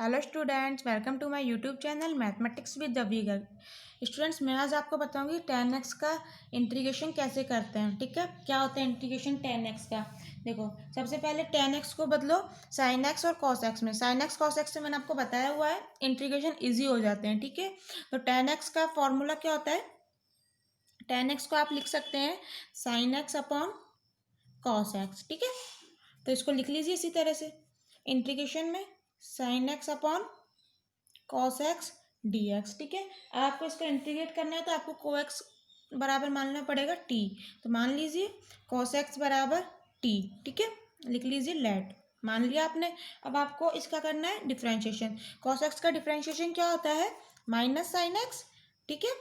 Hello students, welcome to my YouTube channel mathematics with the girl. Students, मैं आज आपको बताऊंगी 10x का इंटीग्रेशन कैसे करते हैं। ठीक है, क्या होता है इंटीग्रेशन 10x का। देखो, सबसे पहले 10x को बदलो sin x और cos x में। sin x cos x से मैंने आपको बताया हुआ है, इंटीग्रेशन ईजी हो जाते हैं। ठीक है, तो 10x का फॉर्मूला क्या होता है। 10x को आप लिख सकते हैं sin x upon cos x। ठीक है, तो इसको लिख लीजिए इसी तरह से इंटीग्रेशन में sin x upon cos x dx। ठीक है, अब आपको इसको इंटीग्रेट करना है तो आपको को एक्स बराबर मानना पड़ेगा t। तो मान लीजिए cos x बराबर t। ठीक है, लिख लीजिए लेट, मान लिया आपने। अब आपको इसका करना है डिफ्रेंशिएशन। cos x का डिफ्रेंशिएशन क्या होता है, माइनस साइन एक्स। ठीक है,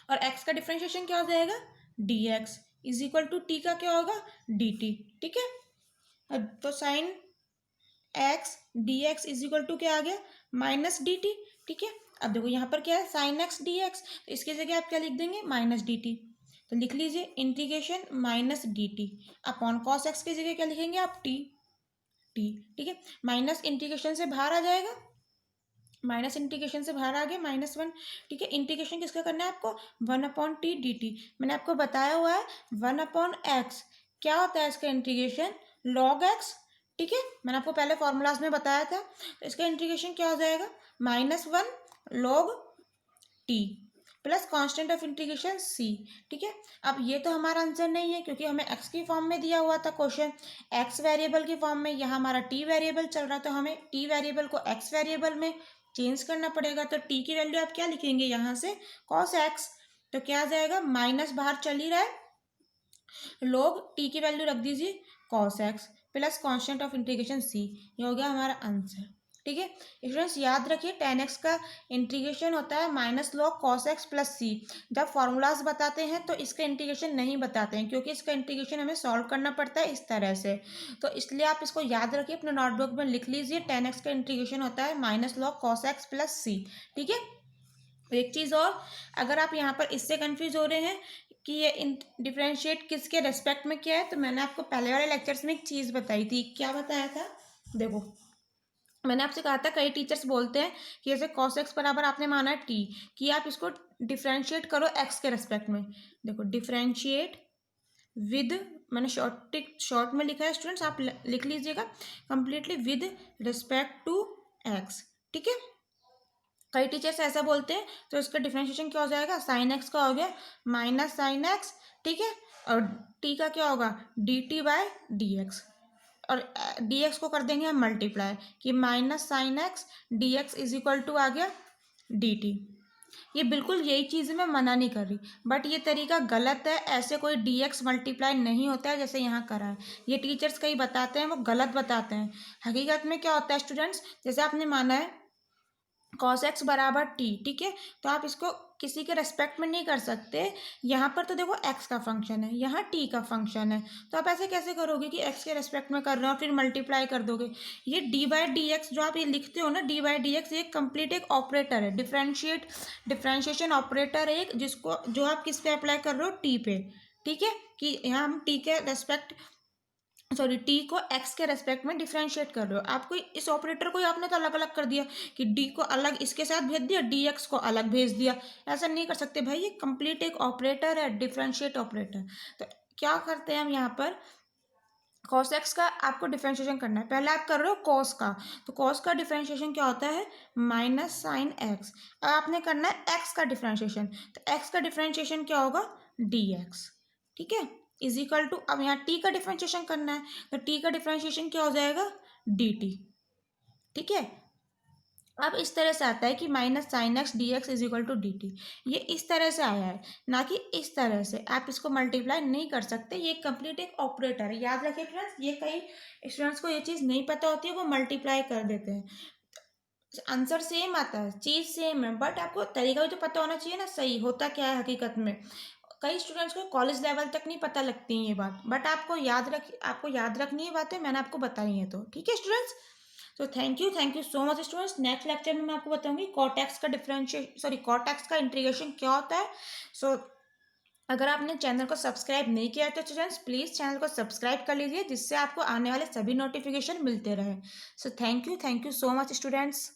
और x का डिफ्रेंशिएशन क्या हो जाएगा, dx is equal to t का क्या होगा, dt। ठीक है, तो sine x D x is equal to क्या आ गया, माइनस डी टी। ठीक है, अब देखो यहाँ पर क्या है, साइन एक्स डी एक्स, तो इसकी जगह आप क्या लिख देंगे, माइनस डी टी। तो लिख लीजिए integration minus D T upon cos x की जगह क्या लिखेंगे आप, टी। टी, ठीक है, माइनस इंटीग्रेशन से बाहर आ जाएगा, माइनस इंटीग्रेशन से बाहर आ गया -1। ठीक है, इंटीग्रेशन किसका करना है आपको, 1/t dt। मैंने आपको बताया हुआ है 1/x क्या होता है इसका इंटीग्रेशन, log x। ठीक है, मैंने आपको पहले फॉर्मूलाज में बताया था। तो इसका इंटीग्रेशन क्या हो जाएगा, -1 log t plus constant of integration c। ठीक है, अब ये तो हमारा आंसर नहीं है क्योंकि हमें x की फॉर्म में दिया हुआ था क्वेश्चन, x वेरिएबल की फॉर्म में। यहाँ हमारा t वेरिएबल चल रहा, तो हमें t वेरिएबल को x वेरिएबल में चेंज करना पड़ेगा। तो t की वैल्यू आप क्या लिखेंगे यहाँ से, cos x। तो क्या आ जाएगा, माइनस बाहर चल ही रहा है, लोग t की वैल्यू रख दीजिए cos x plus constant of integration c। ये हो गया हमारा आंसर। ठीक है स्टूडेंट्स, याद रखिए 10x का इंटीग्रेशन होता है minus log cos x plus C. जब फॉर्मूलाज बताते हैं तो इसका इंटीग्रेशन नहीं बताते हैं क्योंकि इसका इंटीग्रेशन हमें सॉल्व करना पड़ता है इस तरह से। तो इसलिए आप इसको याद रखिए, अपने नोटबुक में लिख लीजिए 10x का इंटीग्रेशन होता है minus log cos x plus C. ठीक है, एक चीज़ और, अगर आप यहाँ पर इससे कंफ्यूज हो रहे हैं कि ये डिफ्रेंशिएट किसके रेस्पेक्ट में क्या है, तो मैंने आपको पहले वाले लेक्चर्स में एक चीज़ बताई थी। क्या बताया था, देखो मैंने आपसे कहा था कई टीचर्स बोलते हैं कि जैसे cos x बराबर आपने माना है t, कि आप इसको डिफ्रेंशिएट करो x के रेस्पेक्ट में। देखो डिफ्रेंशिएट विद, मैंने शॉर्ट में लिखा है स्टूडेंट्स, आप लिख लीजिएगा completely with respect to x। ठीक है, कई टीचर्स ऐसा बोलते हैं, तो इसका डिफरेंशिएशन क्या हो जाएगा, साइन एक्स का हो गया माइनस साइन एक्स। ठीक है, और टी का क्या होगा, D T by D x, और डी एक्स को कर देंगे हम मल्टीप्लाई, कि minus sine x D x is equal to आ गया डी टी। ये बिल्कुल यही चीज़ मैं मना नहीं कर रही, बट ये तरीका गलत है। ऐसे कोई डी एक्स मल्टीप्लाई नहीं होता है जैसे यहाँ करा है। ये टीचर्स कई बताते हैं, वो गलत बताते हैं। हकीकत में क्या होता है स्टूडेंट्स, जैसे आपने माना है cos x बराबर t। ठीक है, तो आप इसको किसी के रेस्पेक्ट में नहीं कर सकते। यहाँ पर तो देखो x का फंक्शन है, यहाँ t का फंक्शन है, तो आप ऐसे कैसे करोगे कि x के रेस्पेक्ट में कर रहे हो फिर मल्टीप्लाई कर दोगे। ये d बाई डी एक्स जो आप ये लिखते हो ना, d बाई डी एक्स, ये कंप्लीट एक ऑपरेटर है, डिफ्रेंशिएशन ऑपरेटर है एक, जिसको जो आप किस पे अप्लाई कर रहे हो, t पे। ठीक है, कि यहाँ हम t के रेस्पेक्ट, सॉरी टी को एक्स के रेस्पेक्ट में डिफ्रेंशिएट कर रहे हो। आपको इस ऑपरेटर को आपने तो अलग अलग कर दिया, कि डी को अलग इसके साथ भेज दिया, डी एक्स को अलग भेज दिया। ऐसा नहीं कर सकते भाई, ये कंप्लीट एक ऑपरेटर है, डिफ्रेंशिएट ऑपरेटर। तो क्या करते हैं हम यहाँ पर, cos x का आपको डिफ्रेंशिएशन करना है। पहले आप कर रहे हो cos का, तो cos का डिफ्रेंशिएशन क्या होता है, माइनस साइन एक्स। अब आपने करना है x का डिफ्रेंशिएशन, तो x का डिफ्रेंशिएशन क्या होगा, dx। ठीक है, इज इक्वल टू, अब यहाँ t का डिफ्रेंशिएशन करना है, तो t का डिफ्रेंशिएशन क्या हो जाएगा, dt। ठीक है, अब इस तरह से आता है कि minus sine x D x is equal to d t. ये इस तरह से आया है, ना कि इस तरह से। आप इसको मल्टीप्लाई नहीं कर सकते, ये कंप्लीट एक ऑपरेटर है, याद रखिए फ्रेंड्स। ये कई स्टूडेंट्स को ये चीज़ नहीं पता होती है, वो मल्टीप्लाई कर देते हैं। आंसर सेम आता है, चीज़ सेम है, बट आपको तरीका भी तो पता होना चाहिए ना, सही होता क्या है हकीकत में। कई स्टूडेंट्स को कॉलेज लेवल तक नहीं पता लगती है ये बात, बट आपको याद रखनी है बातें, मैंने आपको बताई है। तो ठीक है स्टूडेंट्स, तो thank you so much students. Next lecture में मैं आपको बताऊंगी कॉट एक्स का इंटीग्रेशन क्या होता है। सो अगर आपने चैनल को सब्सक्राइब नहीं किया है तो स्टूडेंट्स प्लीज़ चैनल को सब्सक्राइब कर लीजिए, जिससे आपको आने वाले सभी नोटिफिकेशन मिलते रहे। So thank you so much students.